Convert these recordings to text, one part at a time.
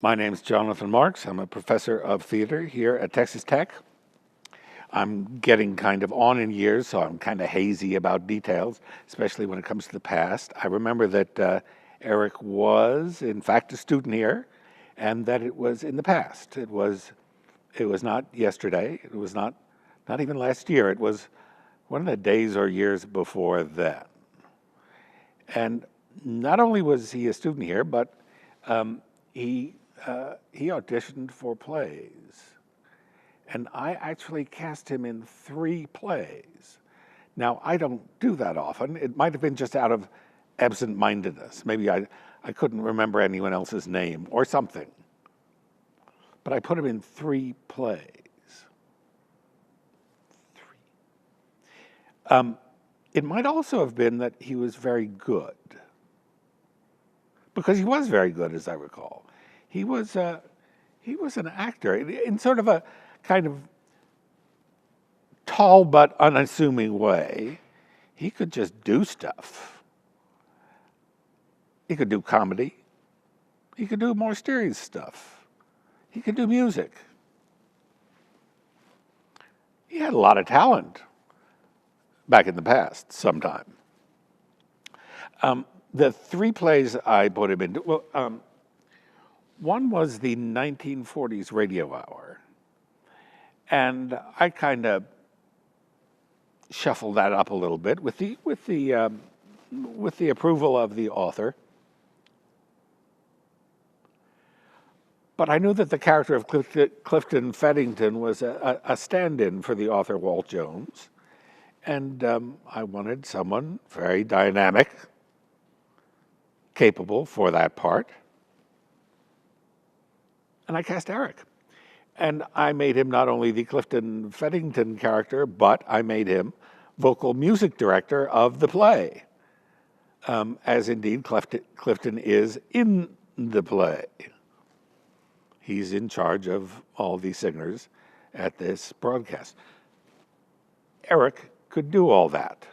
My name's Jonathan Marks. I'm a professor of theater here at Texas Tech. I'm getting kind of on in years, so I'm kind of hazy about details, especially when it comes to the past. I remember that Eric was, in fact, a student here, and that it was in the past. It was not yesterday. It was not even last year. It was one of the days or years before that. And not only was he a student here, but he auditioned for plays. And I actually cast him in 3 plays. Now, I don't do that often. It might have been just out of absent-mindedness. Maybe I couldn't remember anyone else's name or something. But I put him in 3 plays. 3. It might also have been that he was very good. Because he was very good, as I recall. He was an actor in sort of a kind of tall but unassuming way. He could just do stuff. He could do comedy. He could do more serious stuff. He could do music. He had a lot of talent back in the past, sometime. The 3 plays I put him into, one was the 1940s Radio Hour. And I kind of shuffled that up a little bit with the approval of the author. But I knew that the character of Clifton Feddington was a stand-in for the author Walt Jones. And I wanted someone very dynamic, capable for that part. And I cast Eric. And I made him not only the Clifton Feddington character, but I made him vocal music director of the play, as indeed Clifton is in the play. He's in charge of all the singers at this broadcast. Eric could do all that.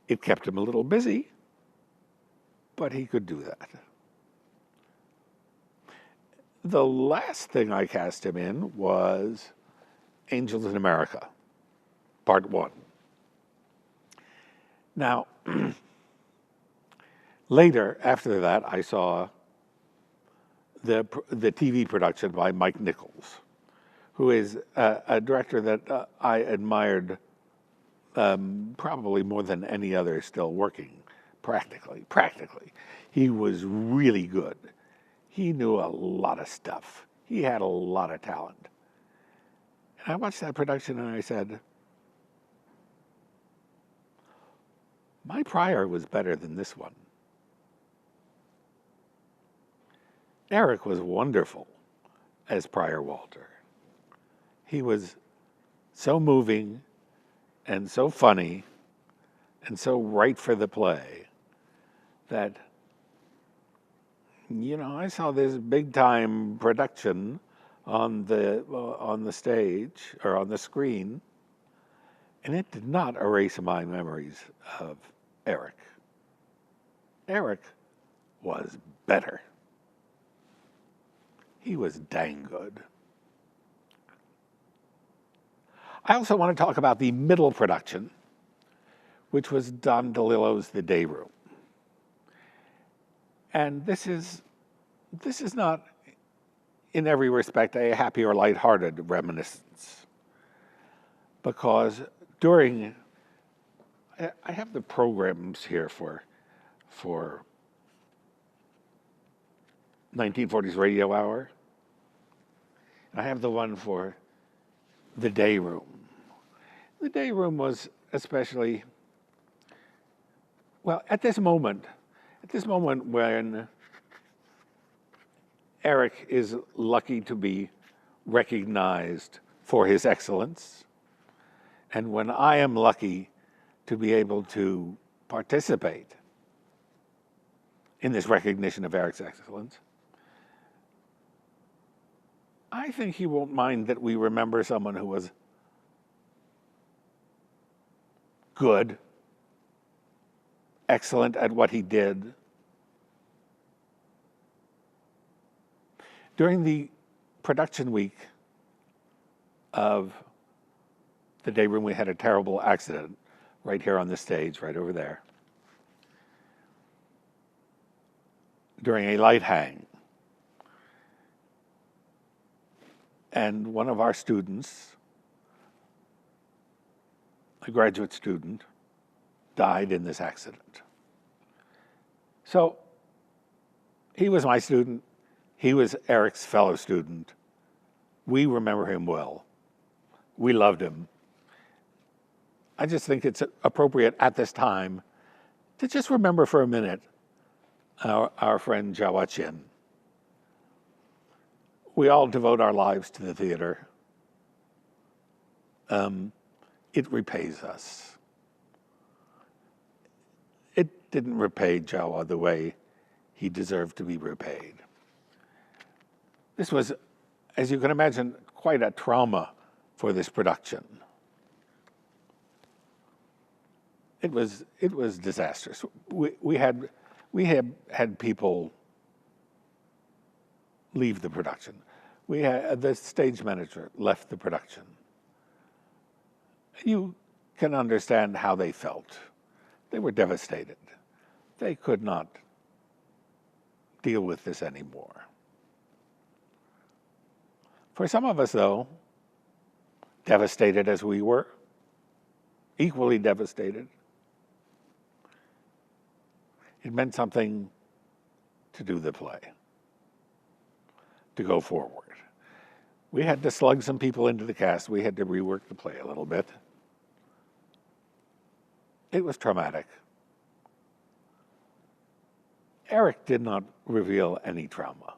It kept him a little busy, but he could do that. The last thing I cast him in was Angels in America, Part 1. Now, later, after that, I saw the TV production by Mike Nichols, who is a director that I admired probably more than any other still working, practically. He was really good. He knew a lot of stuff. He had a lot of talent. And I watched that production and I said, my prior was better than this one. Eric was wonderful as Prior Walter. He was so moving and so funny and so right for the play that, you know, I saw this big-time production on the stage or on the screen, and it did not erase my memories of Eric. Eric was better. He was dang good. I also want to talk about the middle production, which was Don DeLillo's The Day Room. And this is not, in every respect, a happy or lighthearted reminiscence. Because I have the programs here for 1940s Radio Hour. I have the one for The Day Room. The Day Room was especially, well, at this moment when Eric is lucky to be recognized for his excellence, and when I am lucky to be able to participate in this recognition of Eric's excellence, I think he won't mind that we remember someone who was good, excellent at what he did, During the production week of the day when we had a terrible accident, right here on the stage, right over there, during a light hang, and one of our students, a graduate student, died in this accident. So he was my student. He was Eric's fellow student. We remember him well. We loved him. I just think it's appropriate at this time to just remember for a minute our friend Jawa Chin. We all devote our lives to the theater. It repays us. It didn't repay Jawa the way he deserved to be repaid. This was, as you can imagine, quite a trauma for this production. It was disastrous. We had people leave the production. The stage manager left the production. You can understand how they felt. They were devastated. They could not deal with this anymore. For some of us, though, devastated as we were, equally devastated, it meant something to do the play, to go forward. We had to slug some people into the cast. We had to rework the play a little bit. It was traumatic. Eric did not reveal any trauma.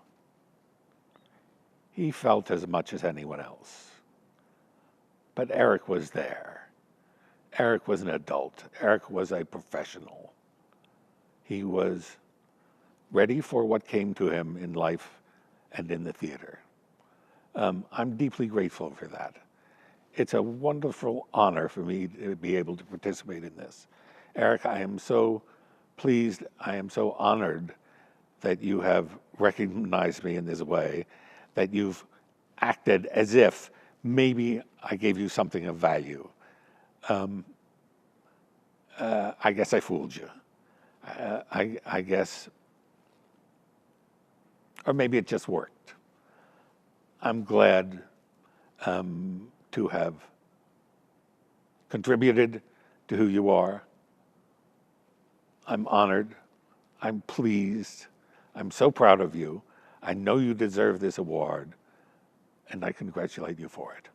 He felt as much as anyone else. But Eric was there. Eric was an adult. Eric was a professional. He was ready for what came to him in life and in the theater. I'm deeply grateful for that. It's a wonderful honor for me to be able to participate in this. Eric, I am so pleased, I am so honored that you have recognized me in this way, that you've acted as if maybe I gave you something of value. I guess I fooled you. I guess, or maybe it just worked. I'm glad to have contributed to who you are. I'm honored. I'm pleased. I'm so proud of you. I know you deserve this award, and I congratulate you for it.